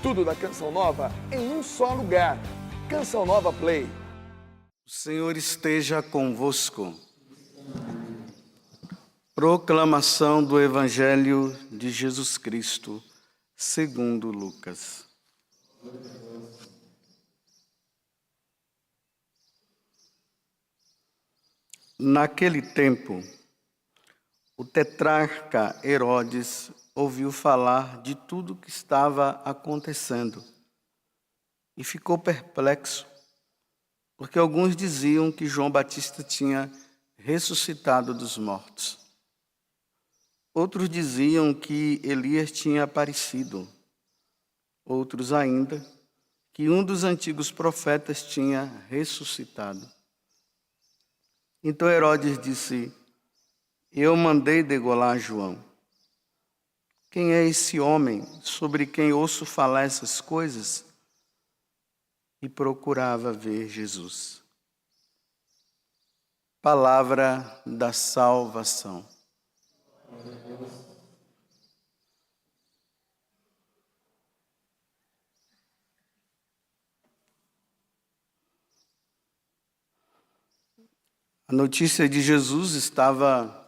tudo da Canção Nova em um só lugar. Canção Nova Play. O Senhor esteja convosco. Proclamação do Evangelho de Jesus Cristo, segundo Lucas. Naquele tempo, o tetrarca Herodes ouviu falar de tudo o que estava acontecendo e ficou perplexo, porque alguns diziam que João Batista tinha ressuscitado dos mortos. Outros diziam que Elias tinha aparecido. Outros ainda, que um dos antigos profetas tinha ressuscitado. Então Herodes disse: eu mandei degolar João. Quem é esse homem sobre quem ouço falar essas coisas? E procurava ver Jesus. Palavra da salvação. A notícia de Jesus estava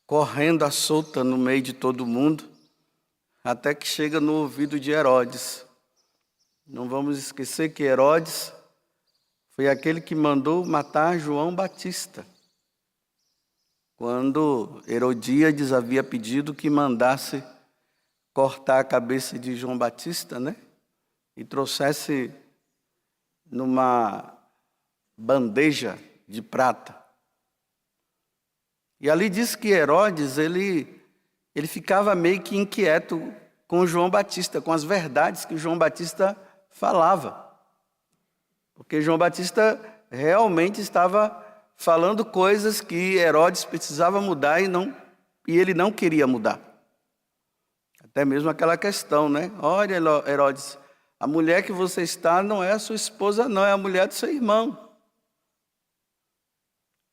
correndo à solta no meio de todo mundo, até que chega no ouvido de Herodes. Não vamos esquecer que Herodes foi aquele que mandou matar João Batista, quando Herodíades havia pedido que mandasse cortar a cabeça de João Batista, né? E trouxesse numa bandeja de prata. E ali diz que Herodes, ele ficava meio que inquieto com João Batista, com as verdades que João Batista falava. Porque João Batista realmente estava falando coisas que Herodes precisava mudar e ele não queria mudar. Até mesmo aquela questão, né? Olha, Herodes, a mulher que você está não é a sua esposa, não, é a mulher do seu irmão.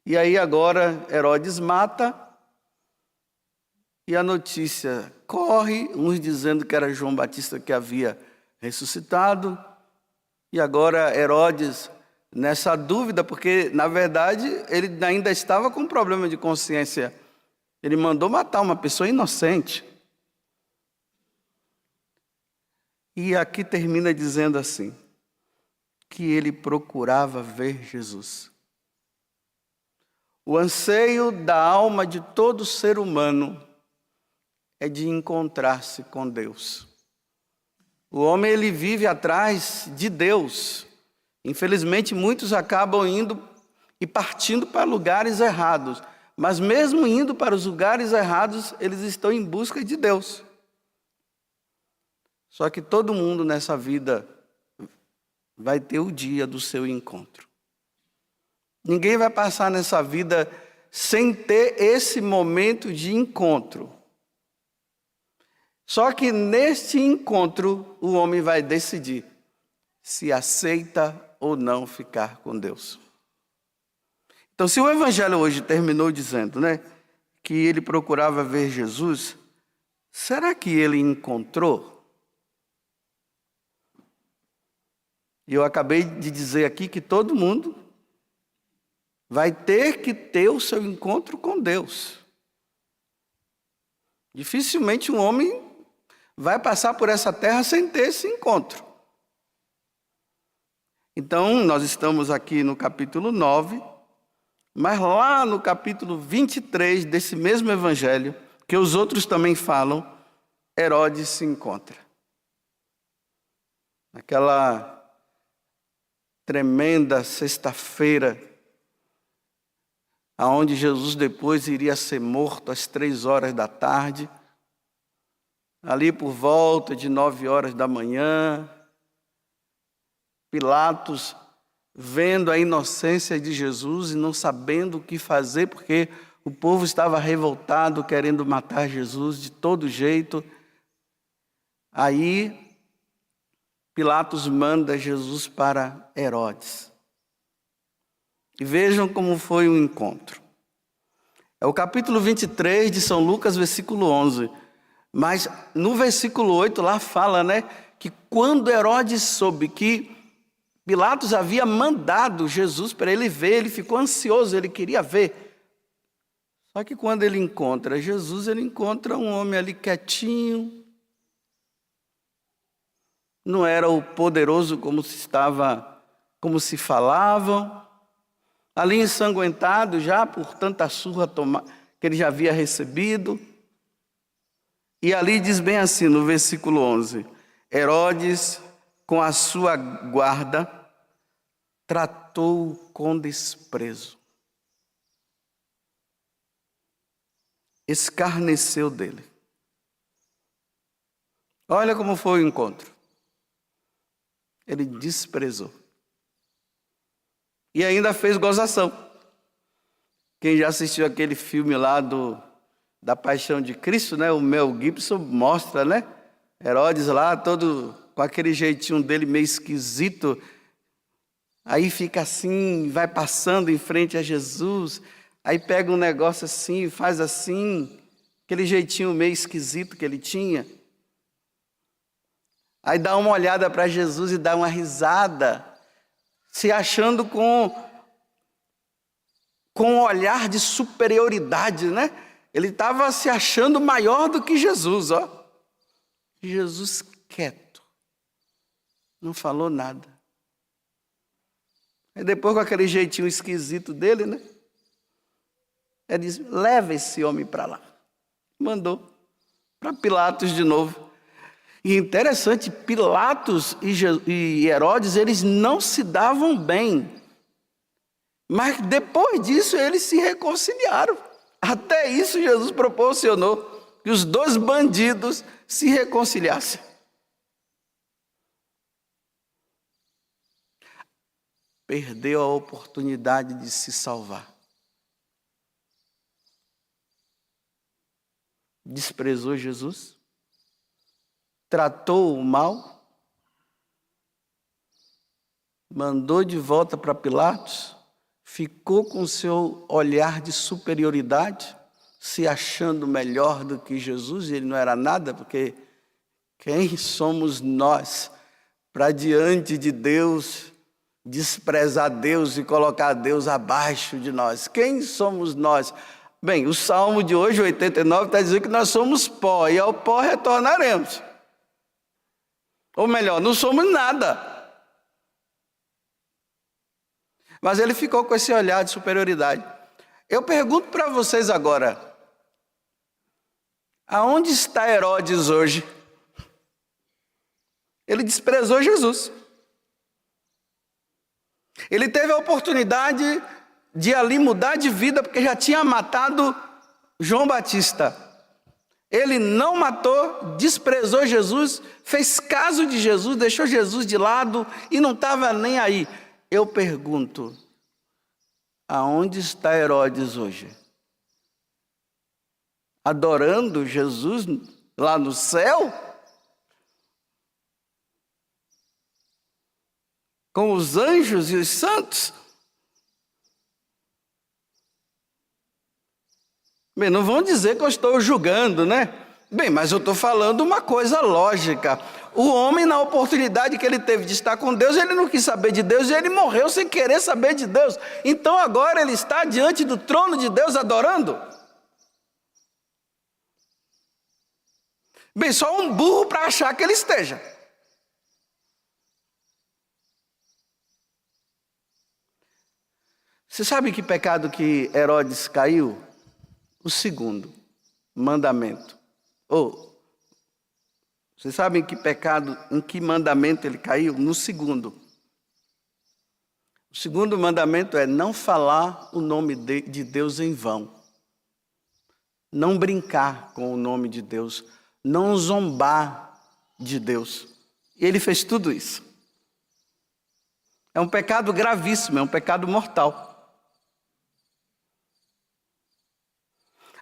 E aí agora Herodes mata e a notícia corre, uns dizendo que era João Batista que havia ressuscitado. E agora Herodes, nessa dúvida, porque na verdade ele ainda estava com um problema de consciência. Ele mandou matar uma pessoa inocente. E aqui termina dizendo assim, que ele procurava ver Jesus. O anseio da alma de todo ser humano é de encontrar-se com Deus. O homem, ele vive atrás de Deus. Infelizmente, muitos acabam indo e partindo para lugares errados. Mas mesmo indo para os lugares errados, eles estão em busca de Deus. Só que todo mundo nessa vida vai ter o dia do seu encontro. Ninguém vai passar nessa vida sem ter esse momento de encontro. Só que neste encontro, o homem vai decidir se aceita ou não ficar com Deus. Então, se o Evangelho hoje terminou dizendo, né, que ele procurava ver Jesus, será que ele encontrou? E eu acabei de dizer aqui que todo mundo vai ter que ter o seu encontro com Deus. Dificilmente um homem vai passar por essa terra sem ter esse encontro. Então, nós estamos aqui no capítulo 9, mas lá no capítulo 23 desse mesmo evangelho, que os outros também falam, Herodes se encontra. Naquela tremenda sexta-feira, aonde Jesus depois iria ser morto às 3 horas da tarde, ali por volta de 9 horas da manhã, Pilatos, vendo a inocência de Jesus e não sabendo o que fazer, porque o povo estava revoltado, querendo matar Jesus de todo jeito. Aí, Pilatos manda Jesus para Herodes. E vejam como foi o encontro. É o capítulo 23 de São Lucas, versículo 11. Mas no versículo 8 lá fala, né, que quando Herodes soube que Pilatos havia mandado Jesus para ele ver, ele ficou ansioso, ele queria ver. Só que quando ele encontra Jesus, ele encontra um homem ali quietinho. Não era o poderoso como se falavam. Ali ensanguentado já por tanta surra que ele já havia recebido. E ali diz bem assim no versículo 11: Herodes, com a sua guarda, tratou-o com desprezo. Escarneceu dele. Olha como foi o encontro. Ele desprezou. E ainda fez gozação. Quem já assistiu aquele filme lá da Paixão de Cristo, né? O Mel Gibson mostra, né? Herodes lá, todo com aquele jeitinho dele meio esquisito. Aí fica assim, vai passando em frente a Jesus. Aí pega um negócio assim, faz assim. Aquele jeitinho meio esquisito que ele tinha. Aí dá uma olhada para Jesus e dá uma risada, se achando com um olhar de superioridade, né? Ele estava se achando maior do que Jesus, ó. Jesus quieto, não falou nada. Aí depois com aquele jeitinho esquisito dele, né? Ele disse, leva esse homem para lá. Mandou para Pilatos de novo. E interessante, Pilatos e Herodes, eles não se davam bem. Mas depois disso, eles se reconciliaram. Até isso Jesus proporcionou, que os dois bandidos se reconciliassem. Perdeu a oportunidade de se salvar. Desprezou Jesus. Tratou-o mal, mandou de volta para Pilatos, ficou com seu olhar de superioridade, se achando melhor do que Jesus, e ele não era nada, porque quem somos nós para diante de Deus, desprezar Deus e colocar Deus abaixo de nós? Quem somos nós? Bem, o Salmo de hoje, 89, está dizendo que nós somos pó, e ao pó retornaremos. Ou melhor, não somos nada. Mas ele ficou com esse olhar de superioridade. Eu pergunto para vocês agora, aonde está Herodes hoje? Ele desprezou Jesus. Ele teve a oportunidade de ali mudar de vida, porque já tinha matado João Batista. Ele não matou, desprezou Jesus, fez caso de Jesus, deixou Jesus de lado e não estava nem aí. Eu pergunto, aonde está Herodes hoje? Adorando Jesus lá no céu? Com os anjos e os santos? Bem, não vão dizer que eu estou julgando, né? Bem, mas eu estou falando uma coisa lógica. O homem, na oportunidade que ele teve de estar com Deus, ele não quis saber de Deus e ele morreu sem querer saber de Deus. Então agora ele está diante do trono de Deus adorando? Bem, só um burro para achar que ele esteja. Você sabe que pecado que Herodes caiu? O segundo mandamento. Vocês sabem que pecado, em que mandamento ele caiu? No segundo. O segundo mandamento é não falar o nome de Deus em vão. Não brincar com o nome de Deus. Não zombar de Deus. E ele fez tudo isso. É um pecado gravíssimo, é um pecado mortal.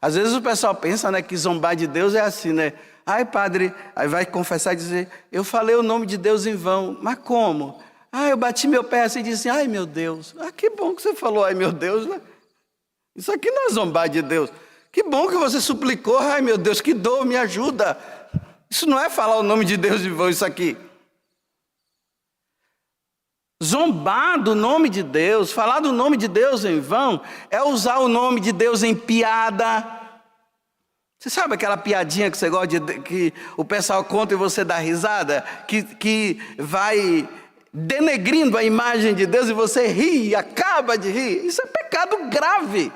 Às vezes o pessoal pensa, né, que zombar de Deus é assim, né? Ai, padre, aí vai confessar e dizer, eu falei o nome de Deus em vão. Mas como? Eu bati meu pé assim e disse, ai meu Deus. Que bom que você falou, ai meu Deus, né? Isso aqui não é zombar de Deus. Que bom que você suplicou. Ai, meu Deus, que dor, me ajuda. Isso não é falar o nome de Deus em vão, isso aqui. Zombar do nome de Deus, falar do nome de Deus em vão, é usar o nome de Deus em piada. Você sabe aquela piadinha que você gosta de, que o pessoal conta e você dá risada? Que vai denegrindo a imagem de Deus e você ri, acaba de rir. Isso é pecado grave.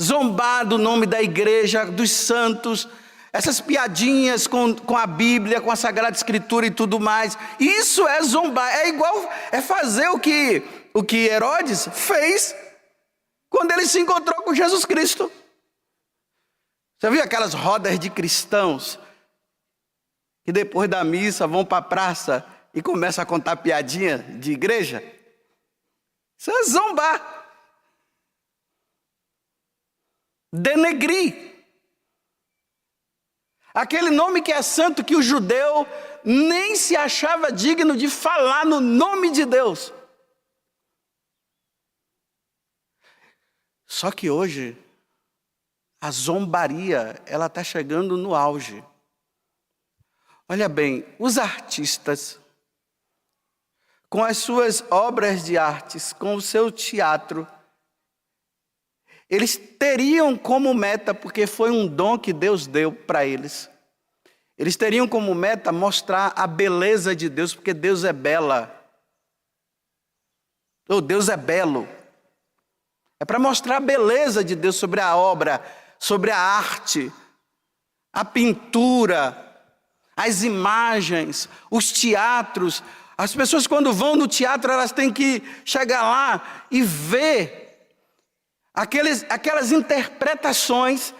Zombar do nome da igreja, dos santos, essas piadinhas com a Bíblia, com a Sagrada Escritura e tudo mais. Isso é zombar, é igual, é fazer o que Herodes fez quando ele se encontrou com Jesus Cristo. Você viu aquelas rodas de cristãos que depois da missa vão para a praça e começam a contar piadinha de igreja? Isso é zombar. Denegrir. Aquele nome que é santo que o judeu nem se achava digno de falar no nome de Deus. Só que hoje a zombaria, ela está chegando no auge. Olha bem, os artistas, com as suas obras de artes, com o seu teatro, eles teriam como meta, porque foi um dom que Deus deu para eles, eles teriam como meta mostrar a beleza de Deus, porque Deus é bela. Ou Deus é belo. É para mostrar a beleza de Deus sobre a obra, sobre a arte, a pintura, as imagens, os teatros. As pessoas quando vão no teatro, elas têm que chegar lá e ver aquelas interpretações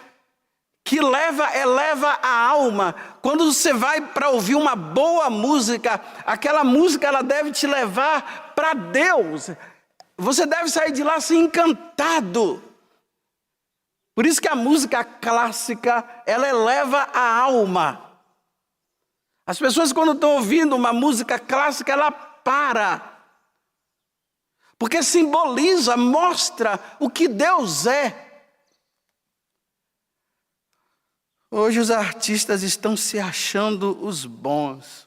que eleva a alma. Quando você vai para ouvir uma boa música, aquela música ela deve te levar para Deus. Você deve sair de lá assim encantado. Por isso que a música clássica, ela eleva a alma. As pessoas quando estão ouvindo uma música clássica, ela para. Porque simboliza, mostra o que Deus é. Hoje os artistas estão se achando os bons.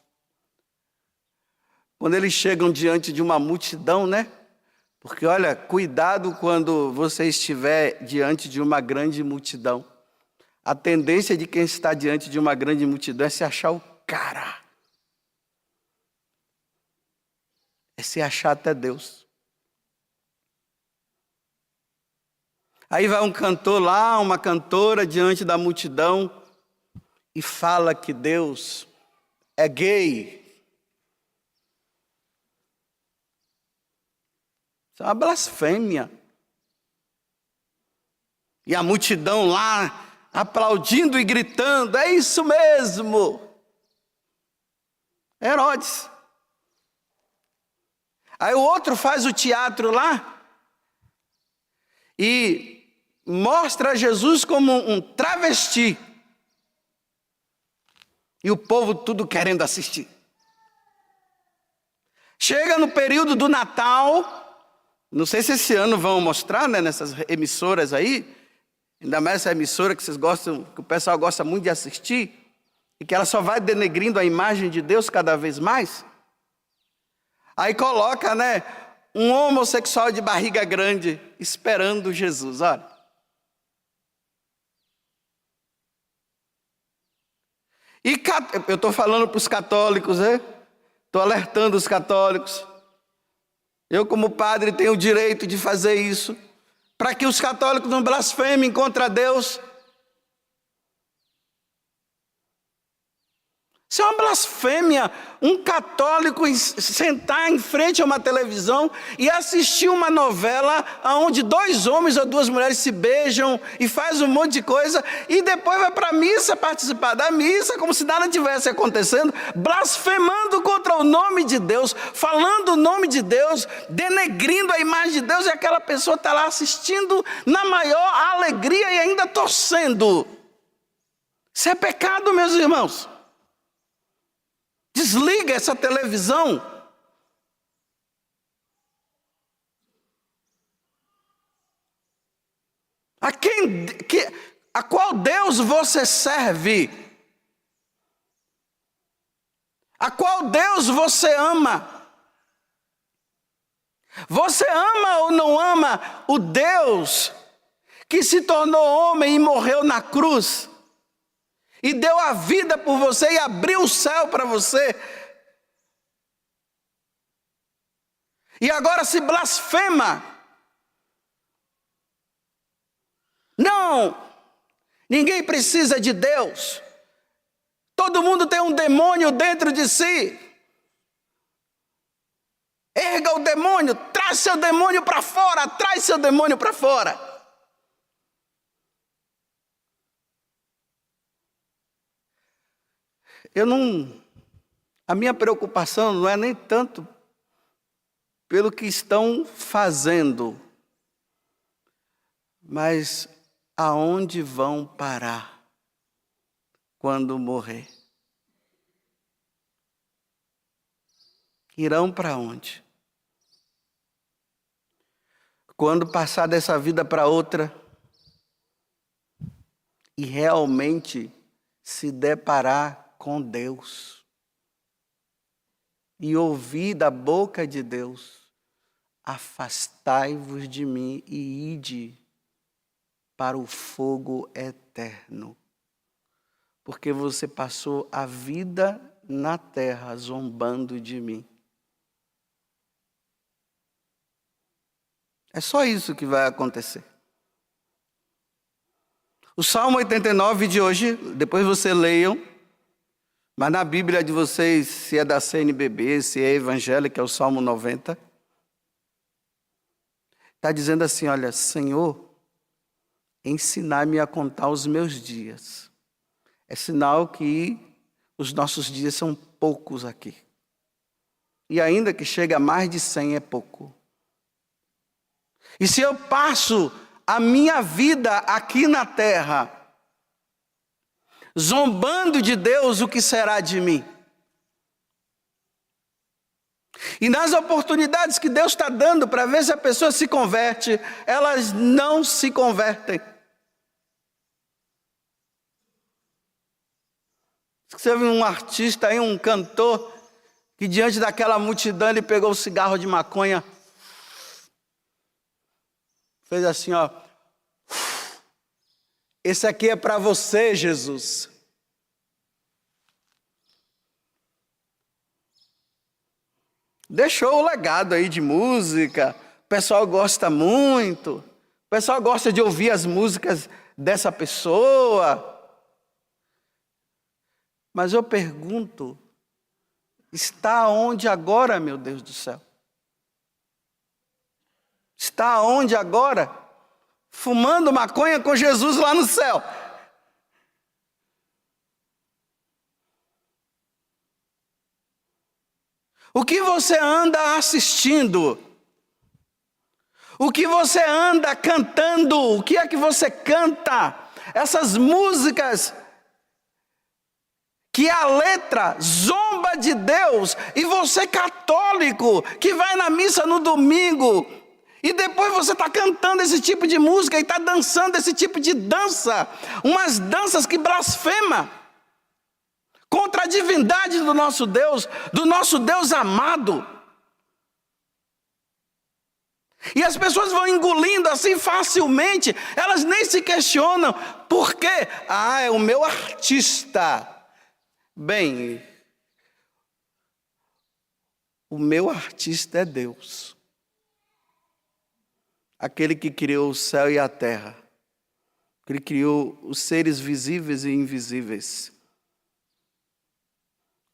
Quando eles chegam diante de uma multidão, né? Porque olha, cuidado quando você estiver diante de uma grande multidão. A tendência de quem está diante de uma grande multidão é se achar o cara. É se achar até Deus. Aí vai um cantor lá, uma cantora diante da multidão e fala que Deus é gay. Isso é uma blasfêmia. E a multidão lá aplaudindo e gritando, é isso mesmo. Herodes. Aí o outro faz o teatro lá e mostra Jesus como um travesti. E o povo tudo querendo assistir. Chega no período do Natal, não sei se esse ano vão mostrar, né, nessas emissoras aí, ainda mais essa emissora que vocês gostam, que o pessoal gosta muito de assistir, e que ela só vai denegrindo a imagem de Deus cada vez mais. Aí coloca, né, um homossexual de barriga grande esperando Jesus, olha. E eu estou falando para os católicos, né? Estou alertando os católicos. Eu, como padre, tenho o direito de fazer isso, para que os católicos não blasfemem contra Deus. Isso é uma blasfêmia, um católico sentar em frente a uma televisão e assistir uma novela onde 2 homens ou 2 mulheres se beijam e faz um monte de coisa e depois vai para a missa participar da missa como se nada tivesse acontecendo, blasfemando contra o nome de Deus, falando o nome de Deus, denegrindo a imagem de Deus, e aquela pessoa está lá assistindo na maior alegria e ainda torcendo. Isso é pecado, meus irmãos. Desliga essa televisão. você serve? A qual Deus você ama? Você ama ou não ama o Deus que se tornou homem e morreu na cruz? E deu a vida por você e abriu o céu para você? E agora se blasfema? Não! Ninguém precisa de Deus. Todo mundo tem um demônio dentro de si. Erga o demônio, traz seu demônio para fora, traz seu demônio para fora. A minha preocupação não é nem tanto pelo que estão fazendo, mas aonde vão parar quando morrer? Irão para onde? Quando passar dessa vida para outra e realmente se deparar com Deus e ouvir da boca de Deus: afastai-vos de mim e ide para o fogo eterno, porque você passou a vida na terra zombando de mim. É só isso que vai acontecer. O Salmo 89 de hoje, depois vocês leiam, mas na Bíblia de vocês, se é da CNBB, se é evangélica, é o Salmo 90, está dizendo assim: olha, Senhor, ensinai-me a contar os meus dias. É sinal que os nossos dias são poucos aqui. E ainda que chegue a mais de 100 é pouco. E se eu passo a minha vida aqui na terra zombando de Deus, o que será de mim? E nas oportunidades que Deus está dando para ver se a pessoa se converte, elas não se convertem. Você viu um artista aí, um cantor, que diante daquela multidão ele pegou o cigarro de maconha, fez assim, ó: esse aqui é para você, Jesus. Deixou o legado aí de música, o pessoal gosta muito, o pessoal gosta de ouvir as músicas dessa pessoa. Mas eu pergunto, está onde agora, meu Deus do céu? Está onde agora? Fumando maconha com Jesus lá no céu. O que você anda assistindo? O que você anda cantando? O que é que você canta? Essas músicas que a letra zomba de Deus, e você católico que vai na missa no domingo e depois você está cantando esse tipo de música e está dançando esse tipo de dança, umas danças que blasfema contra a divindade do nosso Deus amado. E as pessoas vão engolindo assim facilmente, elas nem se questionam. Por quê? Ah, é o meu artista. Bem, o meu artista é Deus. Aquele que criou o céu e a terra. Ele criou os seres visíveis e invisíveis.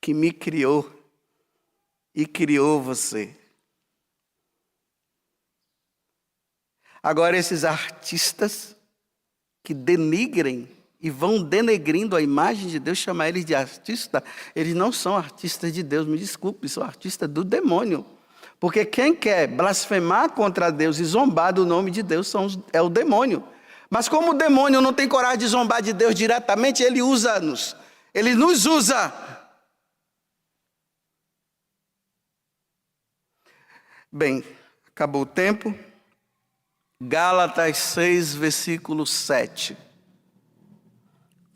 Que me criou e criou você. Agora, esses artistas que denigrem e vão denegrindo a imagem de Deus, chamar eles de artista, eles não são artistas de Deus, me desculpe, são artistas do demônio. Porque quem quer blasfemar contra Deus e zombar do nome de Deus é o demônio. Mas como o demônio não tem coragem de zombar de Deus diretamente, ele usa-nos. Ele nos usa. Bem, acabou o tempo. Gálatas 6, versículo 7.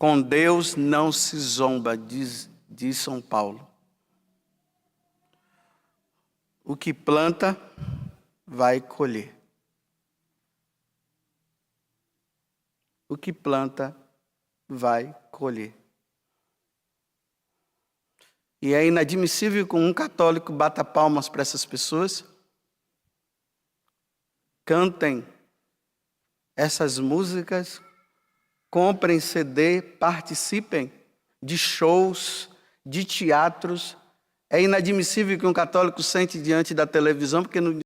Com Deus não se zomba, diz São Paulo. O que planta, vai colher. O que planta, vai colher. E é inadmissível que um católico bata palmas para essas pessoas, cantem essas músicas, comprem CD, participem de shows, de teatros. É inadmissível que um católico sente diante da televisão, porque no